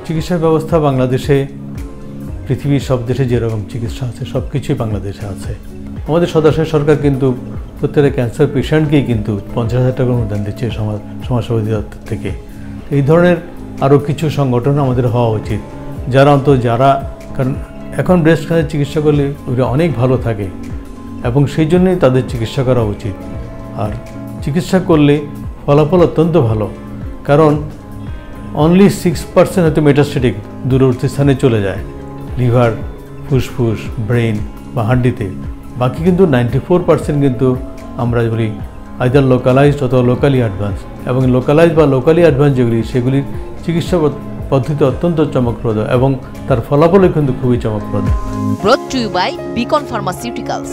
চিকিৎসা ব্যবস্থা বাংলাদেশে পৃথিবীর সব দেশে যেরকম চিকিৎসা আছে সব কিছুই বাংলাদেশে আছে। আমাদের সদস্য সরকার কিন্তু প্রত্যেকটা ক্যান্সার পেশেন্টকেই কিন্তু 50,000 টাকা অনুদান দিচ্ছে সমাজসেবা অধিদপ্তর থেকে। এই ধরনের আরও কিছু সংগঠন আমাদের হওয়া উচিত, যারা কারণ এখন ব্রেস্ট ক্যান্সার চিকিৎসা করলে ওরা অনেক ভালো থাকে এবং সেই জন্যই তাদের চিকিৎসা করা উচিত। আর চিকিৎসা করলে ফলাফল অত্যন্ত ভালো, কারণ অনলি 6% হয়তো মেটাস্টেটিক দূরবর্তী স্থানে চলে যায়, লিভার, ফুসফুস, ব্রেন বা হাড্ডিতে। বাকি কিন্তু 94% কিন্তু আমরা বলি আইদার লোকালাইজড অথবা লোকালি অ্যাডভান্স, এবং লোকালাইজ বা লোকালি অ্যাডভান্স যেগুলি সেগুলির চিকিৎসা পদ্ধতি অত্যন্ত চমকপ্রদ এবং তার ফলাফলও কিন্তু খুবই চমকপ্রদ। Brought to you by Beacon Pharmaceuticals.